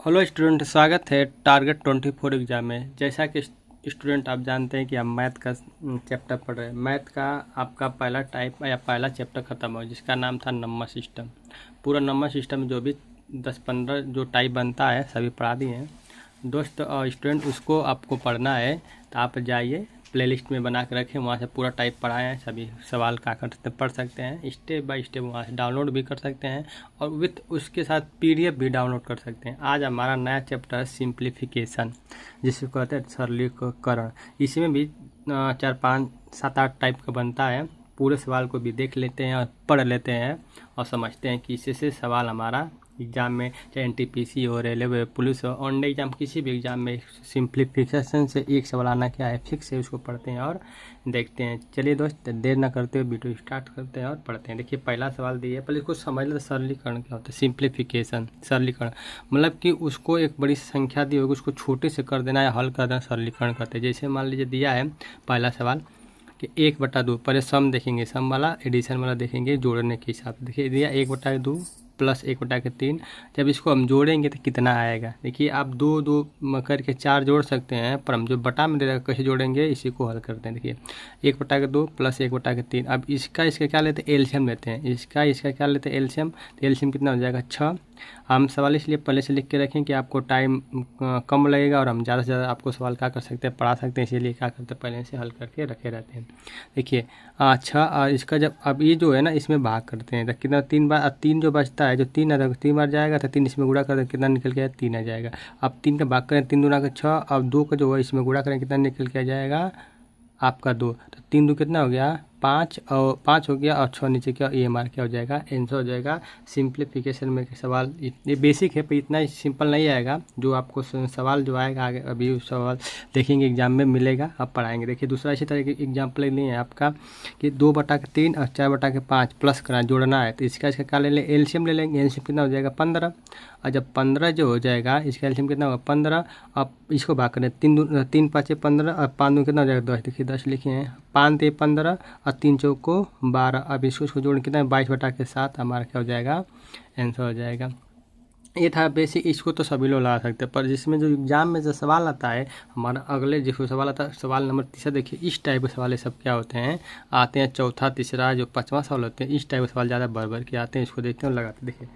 Hello student, स्वागत है target 24 exam में। जैसा कि स्टूडेंट आप जानते हैं कि हम मैथ का चैप्टर पढ़ रहे हैं। मैथ का आपका पहला टाइप या पहला चैप्टर ख़त्म हो जिसका नाम था नंबर सिस्टम। पूरा नंबर सिस्टम में जो भी 10-15 जो टाइप बनता है सभी पढ़ा दिए हैं दोस्त। स्टूडेंट उसको आपको पढ़ना है तो आप जाइए प्लेलिस्ट में बना के रखें, वहाँ से पूरा टाइप पढ़ाए हैं। सभी सवाल का करते पढ़ सकते हैं, स्टेप बाय स्टेप वहाँ से डाउनलोड भी कर सकते हैं और विथ उसके साथ पीडीएफ भी डाउनलोड कर सकते हैं। आज हमारा नया चैप्टर है सिंप्लीफिकेशन, जिसको कहते हैं सरलीकरण। इसमें भी 4-5-7-8 टाइप का बनता है। पूरे सवाल को भी देख लेते हैं और पढ़ लेते हैं और समझते हैं कि इससे सवाल हमारा एग्ज़ाम में, चाहे एनटीपीसी हो, रेलवे, पुलिस हो, ऑन एग्ज़ाम, किसी भी एग्ज़ाम में सिंप्लीफिकेशन से एक सवाल आना क्या है फिक्स है, उसको पढ़ते हैं और देखते हैं। चलिए दोस्त, देर ना करते हुए वीडियो स्टार्ट करते हैं और पढ़ते हैं। देखिए पहला सवाल दिए, पहले इसको समझ लेते सरलीकरण क्या होता है। सिंप्लीफिकेशन, सरलीकरण मतलब कि उसको एक बड़ी संख्या दी होगी, उसको छोटे से कर देना या हल कर देना, सरलीकरण करते हैं। जैसे मान लीजिए दिया है पहला सवाल कि 1/2, पहले सम देखेंगे, सम वाला एडिशन वाला देखेंगे जोड़ने के हिसाब से। देखिए दिया 1/2 प्लस 1/3। जब इसको हम जोड़ेंगे तो कितना आएगा। देखिए आप 2 करके 4 जोड़ सकते हैं, पर हम जो बटा में दे रहा है कैसे जोड़ेंगे, इसी को हल करते हैं। देखिए 1/2 प्लस 1/3। अब इसका क्या लेते हैं, एलसीएम लेते हैं। इसका क्या लेते हैं, एलसीएम। तो एलसीएम कितना हो जाएगा, 6। हम सवाल इसलिए पहले से लिख के रखें कि आपको टाइम कम लगेगा और हम ज़्यादा से ज़्यादा आपको सवाल क्या कर सकते हैं, पढ़ा सकते हैं। इसीलिए क्या करते हैं, पहले से हल करके रखे रहते हैं। देखिए अच्छा, इसका जब अब ये जो है ना, इसमें भाग करते हैं तो कितना, 3 बार। 3 जो बचता है, जो 3 है, 3 बार जाएगा तो 3 इसमें गुणा करें कितना निकल के आएगा, 3 आ जाएगा। अब 3 का भाग करें, 3 दूना का 6। अब 2 का जो है इसमें गुणा करें कितना निकल के आ जाएगा आपका 2। तो 3 2 कितना हो गया, 5, और 5 हो गया और 6 नीचे क्या, ये हमारा क्या हो जाएगा, आंसर हो जाएगा। सिंप्लीफिकेशन में सवाल ये बेसिक है, पर इतना ही सिंपल नहीं आएगा। जो आपको सवाल जो आएगा आगे, अभी सवाल देखेंगे एग्जाम में मिलेगा, आप पढ़ाएंगे। देखिए दूसरा इसी तरह के एग्जाम्पल लिए है आपका कि 2/3 और 4/5 प्लस करना, जोड़ना है। तो इसका क्या ले लें, एलसीएम ले लेंगे। एलसीएम कितना हो जाएगा, 15। और जब 15 जो हो जाएगा, इसका एलसीएम कितना होगा, 15। अब इसको भाग करें, 3 5 15 और 5 दूनी कितना हो जाएगा, 10। देखिए 10 लिखे हैं, 5 3 15 और 3 चौको 12। अब इसको जोड़ कितना है, 22/7 हमारा क्या हो जाएगा, आंसर हो जाएगा। ये था बेसिक। इसको तो सभी लोग लगा सकते हैं, पर जिसमें जो एग्जाम में जो सवाल आता है हमारा, अगले जिसको सवाल आता है, सवाल नंबर 3 देखिए इस टाइप के सवाल सब क्या होते हैं, आते हैं। चौथा, तीसरा, जो 5वां सवाल होते हैं, इस टाइप के सवाल ज़्यादा भर के आते हैं। इसको देखते हैं और लगाते। देखिए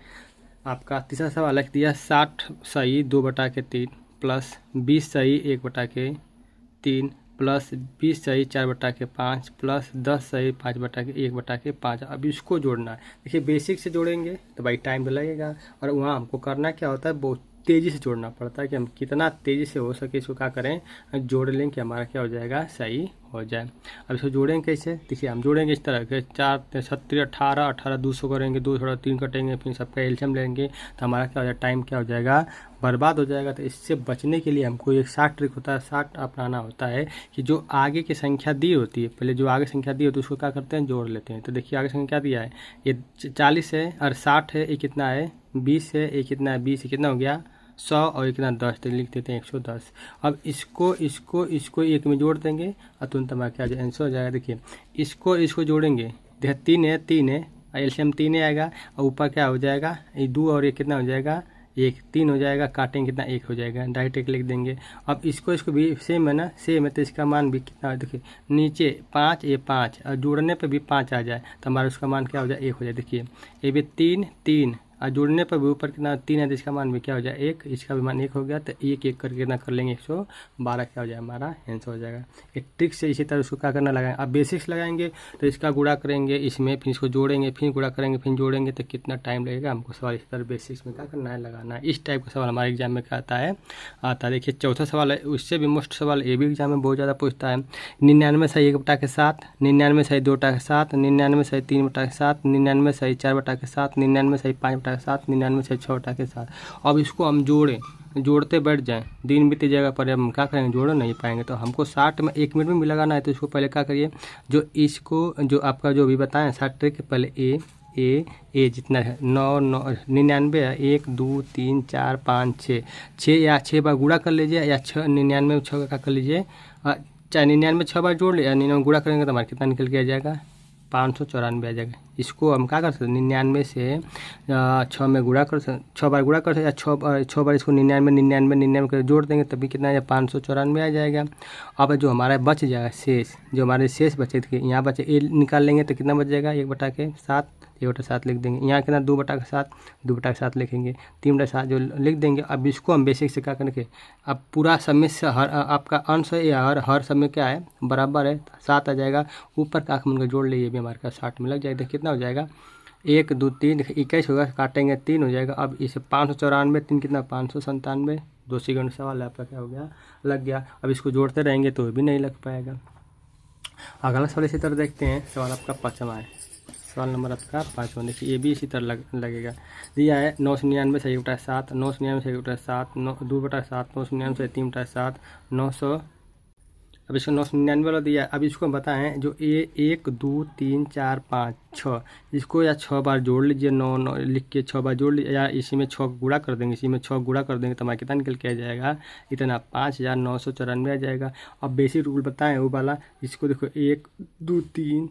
आपका तीसरा सवाल लिख दिया, 60 सही 2/3 प्लस 20 सही 1/3 प्लस 20 सही 4/5 प्लस 10 सही 5/1/5। अब इसको जोड़ना है। देखिए बेसिक से जोड़ेंगे तो भाई टाइम तो लगेगा, और वहाँ हमको करना क्या होता है, बहुत तेज़ी से जोड़ना पड़ता है कि हम कितना तेज़ी से हो सके इसको क्या करें, जोड़ लें कि हमारा क्या हो जाएगा, सही हो जाए। अब इसको जोड़ेंगे कैसे, देखिए हम जोड़ेंगे इस तरह के, 4 7 18 18 200 करेंगे, 2 थोड़ा 3 कटेंगे, फिर सबका एलसीएम लेंगे तो हमारा क्या हो जाएगा, टाइम क्या हो जाएगा, बर्बाद हो जाएगा। तो इससे बचने के लिए हमको एक 60 ट्रिक होता है, 60 अपनाना होता है कि जो आगे की संख्या दी होती है, पहले जो आगे संख्या दी होती है उसको क्या करते हैं, जोड़ लेते हैं। तो देखिए आगे संख्या दिया है, ये 40 है और 60 है, ये कितना है 20 है, ये कितना है 20 है, कितना हो गया 100, और ये कितना 10, तो लिख देते हैं 110। अब इसको एक में जोड़ देंगे और तुरंत हमारा क्या आंसर हो जाएगा। देखिए इसको जोड़ेंगे, देखिए 3 है, एलसीएम 3 आएगा और ऊपर क्या हो जाएगा, ये 2 और ये कितना हो जाएगा 1, 3 हो जाएगा, काटेंगे कितना 1 हो जाएगा, डायरेक्ट 1 लिख देंगे। अब इसको भी सेम है ना, सेम है, तो इसका मान भी कितना है, देखिए नीचे 5, ये 5 और जोड़ने पे भी 5 आ जाए तो हमारा उसका मान क्या हो जाए, 1 हो जाए। देखिए ये भी 3 और जोड़ने पर भी ऊपर कितना 3 है तो इसका मान भी क्या हो जाए 1, इसका भी मान 1 हो गया। तो 1 करके कितना कर लेंगे, 112 क्या हो जाए, हमारा आंसर हो जाएगा। एक ट्रिक से इसी तरह उसको क्या करना लगाएंगे, अब बेसिक्स लगाएंगे तो इसका गुणा करेंगे इसमें, फिर इसको जोड़ेंगे, फिर गुणा करेंगे, फिर जोड़ेंगे, तो कितना टाइम लगेगा हमको सवाल इसी तरह बेसिक्स में क्या करना है, लगाना है। इस टाइप का सवाल हमारे एग्जाम में क्या आता है। देखिए चौथा सवाल है, उससे भी मोस्ट सवाल ये भी एग्जाम में बहुत ज़्यादा पूछता है। 99 सही 1/7, 99 सही 2/7, 99 सही 3/7, 99 सही 4/7, 99 सही 5/7, 99 सही 6/7। अब इसको हम जोड़ते बैठ जाएं, दिन बीती जगह पर हम क्या करेंगे, जोड़ नहीं पाएंगे। तो हमको 60 में 1 मिनट में भी लगाना है। तो इसको पहले क्या करिए, जो आपका जो भी बताएं 60 ट्रिक, पहले ए जितना है 99 है, 1 2 3 4 5 6 या 6 बार गुणा कर लीजिए, या 99 में 6 का कर लीजिए, चाहे 99 6 बार जोड़ लिया, 99 गुणा करेंगे तो हमारा कितना निकल के आ जाएगा, 594 आ जाएगा। इसको हम क्या कर सकते हैं, 99 से 6 में गुणा कर सकते, 6 बार गुणा कर सकते, या 6 बार इसको 99 कर जोड़ देंगे तभी कितना है 594 आ जाएगा। अब जो हमारा बच जाएगा शेष, जो हमारे शेष बचे थे यहाँ बचे ए निकाल लेंगे तो कितना बच जाएगा 1/7, 1/7 लिख देंगे। यहाँ कितना 2/7, 2/7 लिखेंगे, 3/7 जो लिख देंगे। अब इसको हम बेसिक से क्या करके, अब पूरा समय से हर आपका अंश है या हर समय क्या है बराबर है 7 आ जाएगा। ऊपर का आंख मिलकर जोड़ लिए, ये भी हमारे पास 60 में लग जाएगा। कितना हो जाएगा 1 2 3 21 होगा, काटेंगे 3 हो जाएगा। अब इसे 594 3 कितना 597, 2 सेकंड सवाल आपका क्या हो गया लग गया। अब इसको जोड़ते रहेंगे तो भी नहीं लग पाएगा। अगला सवाल इसी तरह देखते हैं, सवाल आपका 5वां है, सवाल नंबर आपका 5वां। देखिए ये भी इसी तरह लगेगा। दिया है 999 से 1/7, 999 से 1/7, 2/7, 999 से 3/7, 900। अब इसको 999 वाला दिया है। अब इसको बताएं जो 1 2 3 4 5 6, इसको या 6 बार जोड़ लीजिए, 9 लिख के 6 बार जोड़ लीजिए, या इसी में 6 गुणा कर देंगे, इसी में 6 गुणा कर देंगे तो हमारा कितना निकल के आ जाएगा, इतना 5994 आ जाएगा। अब बेसिक रूल बताएं वो वाला, इसको देखो 1 2 3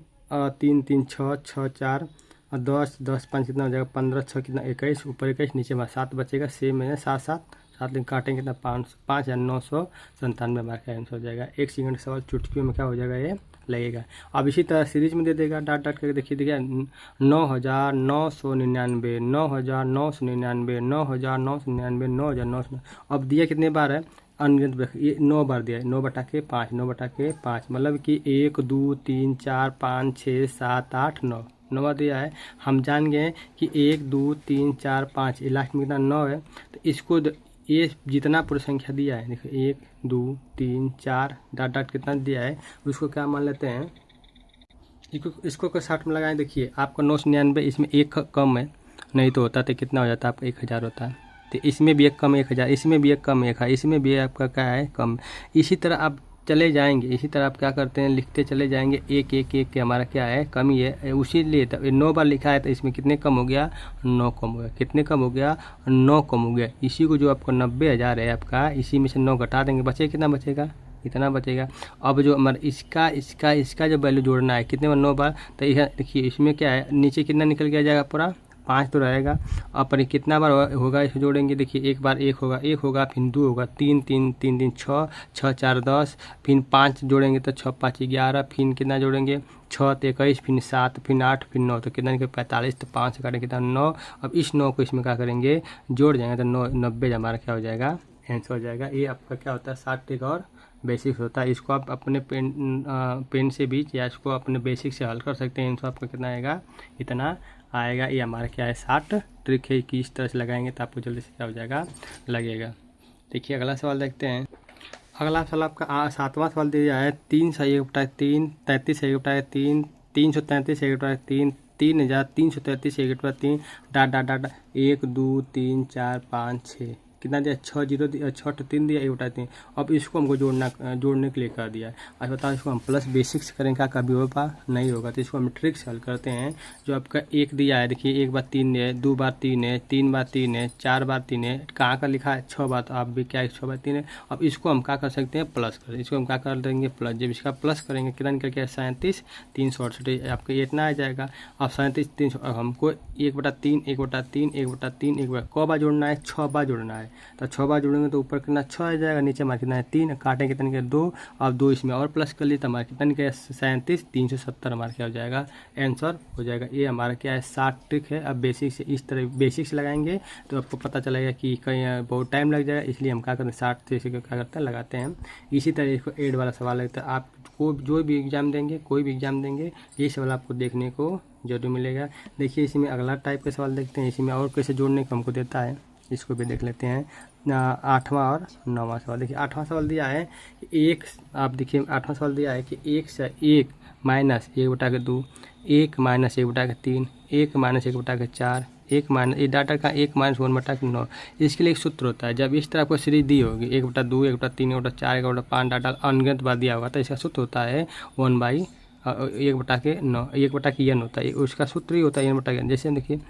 3 3 6 6 4 और 10 10 5 कितना हो जाएगा 15 6 कितना 21, ऊपर 21 नीचे 7 बचेगा, सेम है 7 दिन काटेंगे कितना 5,997 हमारा आंसर हो जाएगा। 1 सेकंड सवाल चुटकियों में क्या हो जाएगा ये लगेगा। अब इसी तरह सीरीज में दे देगा डाट करके, देखिए 9,999, 9,999, 9,999, 9,999। अब दिया कितने बार है अनगिनत, ये 9 बार दिया है, 9/5, 9/5 मतलब कि 1 2 3 4 5 6 7 8 9 बार दिया है। हम जान गए कि 1 2 3 4 5 लास्ट में कितना 9 है, तो इसको ये जितना पूरी संख्या दिया है देखो 1 2 3 4 डाट कितना दिया है उसको क्या मान लेते हैं, इसको 60 में लगाएं। देखिए आपका 999, इसमें 1 कम है, नहीं तो होता तो कितना हो जाता है आपका 1000 होता है। तो इसमें भी 1 कम 1000, इसमें भी 1 कम 1 है, इसमें भी आपका क्या है कम। इसी तरह आप चले जाएंगे, इसी तरह आप क्या करते हैं लिखते चले जाएंगे, 1 1 1 के हमारा क्या है कमी है, उसी लिए 9 बार लिखा है तो इसमें कितने कम हो गया 9 कम हो गया, कितने कम हो गया 9 कम हो गया। इसी को जो आपको 90,000 है आपका, इसी में से 9 घटा देंगे, बचे कितना बचेगा इतना बचेगा। अब जो हमारा इसका जो वैल्यू जोड़ना है कितने बार 9 बार, तो देखिए इसमें क्या है नीचे कितना निकल के आ जाएगा पूरा 5 तो रहेगा। अब पर कितना बार होगा इसको जोड़ेंगे, देखिए 1 बार 1 होगा, फिर 2 होगा, 3 3 3 3 6 6 4 10, फिर 5 जोड़ेंगे तो 6 5 11, फिर कितना जोड़ेंगे 6 21, फिर 7, फिर 8, फिर 9, तो कितना निकल 45, तो 5 से काटेंगे कितना 9। अब इस 9 को इसमें क्या करेंगे जोड़ जाएंगे तो 90 हमारा क्या हो जाएगा आंसर हो जाएगा। ये आपका क्या होता है 60 ट्रिक और बेसिक्स होता है। इसको आप अपने पेन से भी या इसको अपने बेसिक से हल कर सकते हैं। आंसर आपका कितना आएगा इतना आएगा। ये हमारा क्या है 60 ट्रिक है कि इस तरह से लगाएंगे तो आपको जल्दी से क्या हो जाएगा लगेगा। देखिए अगला सवाल देखते हैं। अगला सवाल आपका 7वां सवाल दिया है 3 सही 3 33 सही 3 333 सही 3 3,333 सही 3 डाट 1 2 3 4 5 6 कितना दिया 6 0 6 3 दिया 1/3। अब इसको हमको जोड़ने के लिए कर दिया है। अब बताओ इसको हम प्लस बेसिक्स करें क्या कभी होगा नहीं होगा, तो इसको हम ट्रिक से हल करते हैं। जो आपका 1 दिया है देखिए 1 बार 3 है, 2 बार 3 है, 3 बार 3 है, 4 बार 3 है, कहाँ का लिखा है 6 बार, तो आप भी क्या 6 बार 3 है। अब इसको हम क्या कर सकते हैं प्लस कर, इसको हम क्या कर देंगे प्लस। जब इसका प्लस करेंगे कितना निकल के 37 368 आपका इतना आ जाएगा। अब 37 300 हमको 1/3 1/3 1/3 1 बार कौ बार जोड़ना है 6 बार जोड़ना है, तो 6 बार जोड़ेंगे तो ऊपर कितना 6 आ जाएगा, नीचे हमारा कितना है 3, काटेंगे कितने के 2, अब 2 इसमें और प्लस कर लिए तो हमारा कितना निकलेगा 37 370 हमारा क्या हो जाएगा आंसर हो जाएगा। ये हमारा क्या है 60 ट्रिक है। अब बेसिक से इस तरह बेसिक से लगाएंगे तो आपको पता चलेगा कि कहीं बहुत टाइम लग जाएगा, इसलिए हम क्या करते हैं 60 ट्रिक से क्या करते हैं लगाते हैं। इसी तरह इसको एड वाला सवाल लगता है, आप को जो भी एग्जाम देंगे कोई भी एग्जाम देंगे ये सवाल आपको देखने को जरूर मिलेगा। देखिए इसमें अगला टाइप का सवाल देखते हैं, इसमें और कैसे जोड़ने को हमको देता है, इसको भी देख लेते हैं। 8वां और 9वां सवाल देखिए। 8वां सवाल दिया है कि आप देखिए 8वां सवाल दिया है कि 1 से 1 माइनस 1/2, 1 माइनस 1/3, 1 माइनस 1/4, 1 माइनस ये डाटा का 1 माइनस 1/9। इसके लिए एक सूत्र होता है, जब इस तरह आपको सीरीज दी होगी 1/2 1/3 1/4 1/5 डाटा अनगिनत बार दिया होगा तो इसका सूत्र होता है 1/9 1/n होता है, उसका सूत्र ही होता है n/n। जैसे देखिए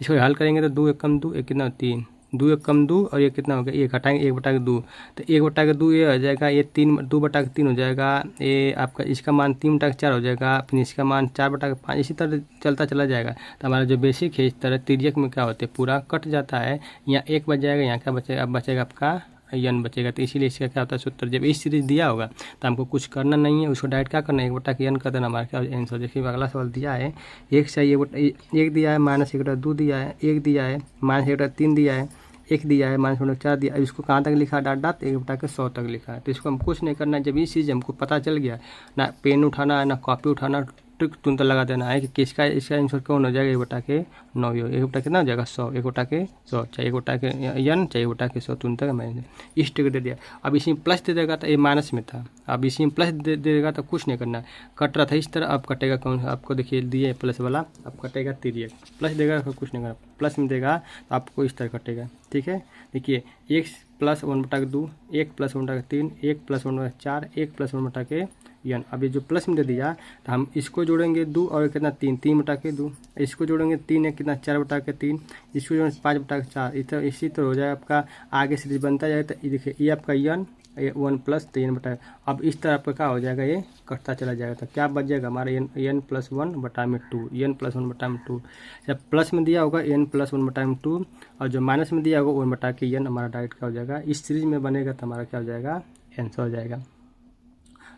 इसको हल करेंगे तो 2 1 कम 2 1 कितना 3, 2 एक कम 2 और ये कितना हो गया, 1 हटाएंगे 1/2, तो 1/2 ये हो जाएगा, ये 3 2/3 हो जाएगा, ये आपका इसका मान 3/4 हो जाएगा, फिर इसका मान 4/5, इसी तरह चलता चला जाएगा। तो हमारा जो बेसिक है इस तरह तिर्यक में क्या होते हैं पूरा कट जाता है, यहाँ 1 बच जाएगा, यहाँ क्या बचेगा, अब बचेगा आपका यन बचेगा। तो इसीलिए इसका क्या होता है सूत्र, जब इस सीरीज दिया होगा तो हमको कुछ करना नहीं है, उसको डायरेक्ट क्या करना है, 1/n कर देना, हमारा क्या आंसर। देखिए अगला सवाल दिया है 1 चाहिए, 1 दिया है, -1/2 दिया है, 1 दिया है, -1/3 दिया है, 1 दिया है, -1/4 दिया है। इसको कहाँ तक लिखा है, डाट 1/100 तक लिखा है। तो इसको हम कुछ नहीं करना है, जब ये चीज़ हमको पता चल गया, ना पेन उठाना है ना कॉपी उठाना, ट्रिक तुरंत लगा देना है कि किसका इसका आंसर कौन हो जाएगा, 1/9, 1 कितना हो जाएगा 100, 1/100 चाहे 1/n चाहे 1/100, तुरंत मैंने इस ट्रिक दे दिया। अब इसी में प्लस दे देगा तो ये माइनस में था, अब इसी में प्लस दे देगा तो कुछ नहीं करना, कट रहा था इस तरह, अब कटेगा कौन, आपको देखिए दिए प्लस वाला, अब कटेगा तिर्यक, प्लस देगा तो कुछ नहीं करना, प्लस में देगा तो आपको इस तरह कटेगा। ठीक है, देखिए 1 + 1/2, 1 + 1/3, 1 + 1/4, 1 + 1/n। अब ये जो प्लस में दे दिया तो हम इसको जोड़ेंगे 2 और कितना 3, 3/2, इसको जोड़ेंगे 3 है कितना 4/3, इसको जोड़ेंगे 5/4, इसी तरह हो जाएगा आपका आगे सीरीज बनता जाएगा। तो ये देखिए ये आपका यन 1 + 3/, अब इस तरह आपका क्या हो जाएगा, ये कटता चला जाएगा। तो क्या बच जाएगा हमारा n + 1/2, n + 1/2, जब प्लस में दिया होगा n + 1/2 और जो माइनस में दिया होगा 1/n, हमारा डायरेक्ट क्या हो जाएगा, इस सीरीज में बनेगा तो हमारा क्या हो जाएगा, आंसर हो जाएगा।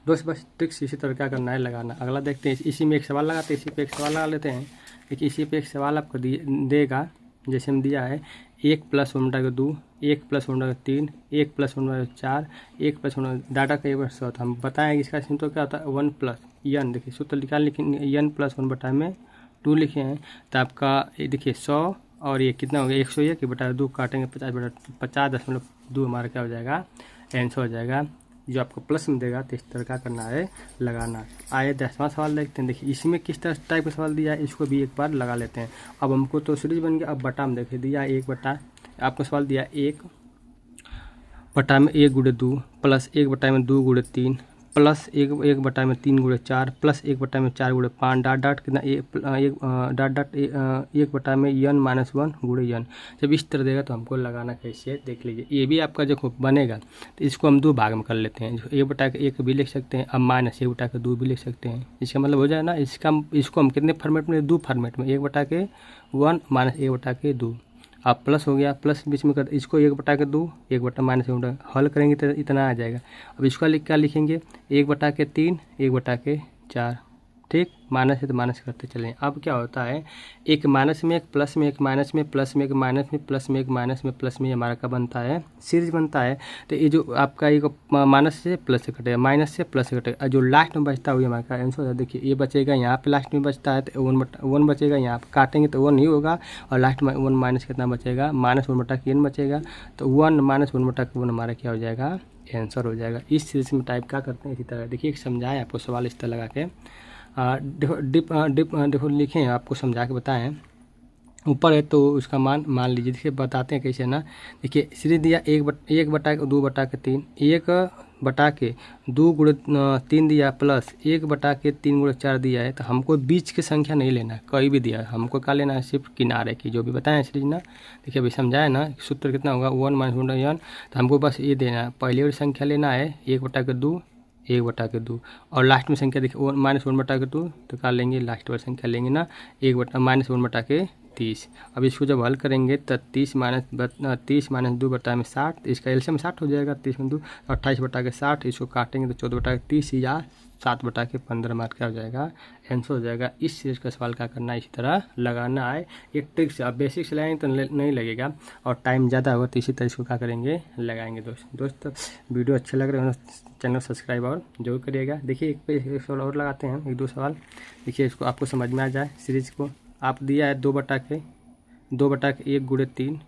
दोस्त बस ट्रिक्स इसी तरह क्या करना है, लगाना। अगला देखते हैं, इसी में एक सवाल लगाते हैं, इसी पे एक सवाल लगा लेते हैं। देखिए इसी पे एक सवाल आपको देगा, जैसे हम दिया है 1 + 1/2, 1 + 1/3, 1 + 1/4, 1 + 1 डाटा का 1/100। हम बताएंगे इसका सूत्र क्या होता है, 1 + n। देखिए सूत्र निकाल लिखेंगे, n + 1/2 लिखे हैं, तो आपका ये देखिए 100 और ये कितना हो गया 101 कि बटा 2 काटेंगे 50.2 हमारा क्या हो जाएगा, आंसर हो जाएगा। जो आपको प्लस में देगा तो इस तरह का करना है, लगाना। आइए 10वां सवाल देखते हैं। देखिए इसमें किस तरह टाइप का सवाल दिया है, इसको भी एक बार लगा लेते हैं। अब हमको तो सीरीज बन गया, अब बटा में देखिए दिया 1 आपको सवाल दिया 1/1 × 2 प्लस 1/2 × 3 प्लस 1/3 × 4 प्लस 1/4 × 5 डाट कितना 1/n - 1 × n। जब इस तरह देगा तो हमको लगाना कैसे देख लीजिए। ये भी आपका जो बनेगा तो इसको हम 2 भाग में कर लेते हैं, 1/1 भी लिख सकते हैं, अब -1/2 भी लिख सकते हैं। इसका मतलब हो जाए ना, इसको हम कितने फॉर्मेट में, 2 फॉर्मेट में, 1/1 -1/2। अब प्लस हो गया, प्लस बीच में कर, इसको 1/2 1/- हल करेंगे तो इतना आ जाएगा। अब इसका क्या लिखेंगे 1/3 1/4, ठीक, माइनस है तो माइनस करते चलें। अब क्या होता है, एक माइनस में एक प्लस में, एक माइनस में प्लस में, एक माइनस में प्लस में, एक माइनस में प्लस में, हमारा क्या बनता है, सीरीज बनता है। तो ये जो आपका एक माइनस से प्लस से कटेगा, माइनस से प्लस से कटेगा, जो लास्ट में बचता है वही हमारा आंसर हो जाता है। देखिए ये बचेगा यहाँ पे लास्ट में बचता है तो 1 बचेगा, यहाँ पे काटेंगे तो 1 ही होगा, और लास्ट में 1 माइनस कितना बचेगा, -1/n बचेगा। तो 1 - 1/1 हमारा क्या हो जाएगा, आंसर हो जाएगा। इस सीरीज में टाइप क्या करते हैं इसी तरह। देखिए समझाएं आपको सवाल इस तरह लगा के, देखो लिखे हैं, आपको समझा के बताएं। ऊपर है तो उसका मान लीजिए, देखिए बताते हैं कैसे ना। देखिए सीरीज दिया 1/2/3, 1/2 × 3 दिया प्लस 1/3 × 4 दिया है। तो हमको बीच की संख्या नहीं लेना है, कहीं भी दिया है, हमको क्या लेना है, सिर्फ किनारे की जो भी बताएं सीरीज ना। देखिए अभी समझाए ना, सूत्र कितना होगा 1 - 1/n। तो हमको बस ये देना है, पहले वाली संख्या लेना है 1/2 1/2, और लास्ट में संख्या देखिए -1/2, तो क्या लेंगे, लास्ट वाली संख्या लेंगे ना, -1/30। अब इसको जब हल करेंगे तो 30 - 2 बटा में 60, इसका एलसीएम 60 हो जाएगा, 30 में 2 28/60, इसको काटेंगे तो 14/30 या 7/15 मार्क क्या हो जाएगा, आंसर हो जाएगा। इस चीज़ का सवाल क्या करना है, इसी तरह लगाना है। एक ट्रिक से आप बेसिक से लगाएंगे तो नहीं लगेगा, और टाइम ज़्यादा होगा, तो इसी तरह इसको क्या करेंगे, लगाएंगे। दोस्त वीडियो अच्छे लग रहे हो चैनल सब्सक्राइब और जरूर करिएगा। देखिए एक सवाल और लगाते हैं, 1-2 सवाल। देखिए इसको आपको समझ में आ जाए सीरीज को। आप दिया है 2/1 × 3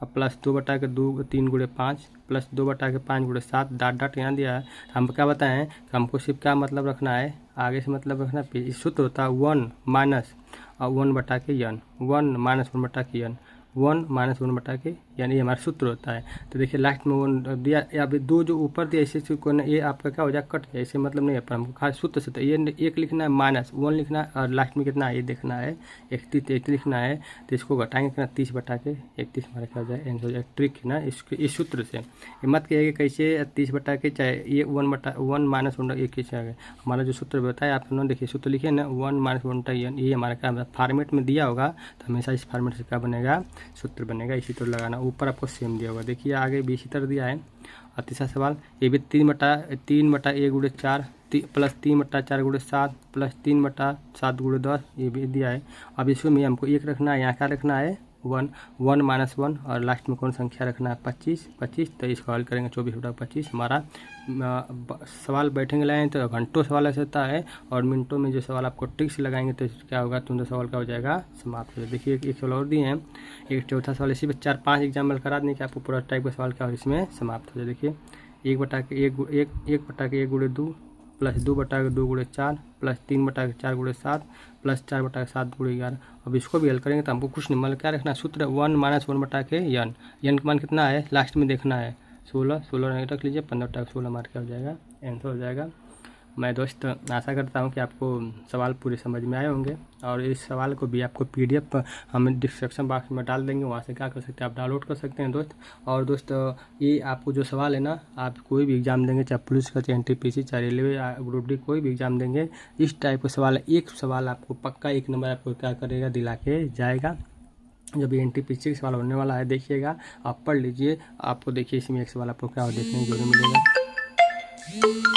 और प्लस 2/2 3 × 5 प्लस 2/5 × 7 डाट यहाँ दिया है। हम क्या बताएं कि हमको सिर्फ क्या मतलब रखना है, आगे से मतलब रखना है। सूत्र होता है 1 - 1/n, 1 - 1/n, 1 - 1/n, यानी ये हमारा सूत्र होता है। तो देखिए लास्ट में वन दिया, या फिर दो जो ऊपर दिया इसे कोई ये आपका क्या हो जाए कट जाए, इसे मतलब नहीं है, पर हमको खास सूत्र से तो ये एक लिखना है माइनस वन लिखना है और लास्ट में कितना है ये देखना है 31 लिखना है। तो इसको घटाएंगे कितना 30 बटा के 31 हमारा क्या हो जाए आंसर हो जाए। ट्रिक है ना इस सूत्र से, ये मत कहिए कैसे 30 बटा के चाहे ये 1 माइनस 1 एक कैसे आ गए। हमारा जो सूत्र बताया आप लोगों ने देखिए सूत्र लिखे ना 1 माइनस 1 ये हमारा क्या फॉर्मेट में दिया होगा तो हमेशा इस फॉर्मेट से क्या बनेगा सूत्र बनेगा। इसी तरह लगाना, ऊपर आपको सेम दिया होगा। देखिए आगे भी इसी तरह दिया है। और तीसरा सवाल ये भी 3 बटा 1 गुणे 4 प्लस 3 बटा 4 गुणे 7 प्लस 3 बटा 7 गुणे 10 ये भी दिया है। अब इसमें हमको एक रखना है, यहाँ क्या रखना है 1 माइनस 1 और लास्ट में कौन संख्या रखना है 25। तो इसको हल करेंगे 24 बटा 25। हमारा सवाल बैठेंगे लाएँ तो घंटों सवाल ऐसा होता है और मिनटों में जो सवाल आपको ट्रिक से लगाएंगे तो क्या होगा तुम सवाल का हो जाएगा समाप्त हो जाए। देखिए एक सवाल और दिए हैं, एक चौथा सवाल इसी पर 4-5 एग्जाम्पल करा दें कि आपको पूरा टाइप का सवाल क्या हो इसमें समाप्त हो जाए। देखिए 1 बटा के 1 गुणे 2 प्लस 2 बटा के 2 गुणे 4 प्लस 3 बटा के 4 गुणे 7 प्लस 4 बटा के 7 गुणे 11। अब इसको भी हल करेंगे तो हमको कुछ नहीं मतलब क्या रखना है सूत्र 1 माइनस 1 बटा के यन का मान कितना है लास्ट में देखना है 16 रख लीजिए 15 बटा 16 मार्क क्या हो जाएगा आंसर हो जाएगा। मैं दोस्त आशा करता हूं कि आपको सवाल पूरे समझ में आए होंगे और इस सवाल को भी आपको PDF हम डिस्क्रिप्शन बॉक्स में डाल देंगे, वहां से क्या कर सकते हैं आप डाउनलोड कर सकते हैं दोस्त। और दोस्त ये आपको जो सवाल है ना आप कोई भी एग्जाम देंगे चाहे पुलिस का चाहे NTPC चाहे रेलवे ग्रुप डी कोई भी एग्जाम देंगे इस टाइप का सवाल है। एक सवाल आपको पक्का 1 नंबर आपको क्या करेगा दिला के जाएगा। जब ये NTPC का सवाल होने वाला है देखिएगा आप पढ़ लीजिए, आपको देखिए इसमें एक सवाल आपको क्या देखने को जरूर मिलेगा।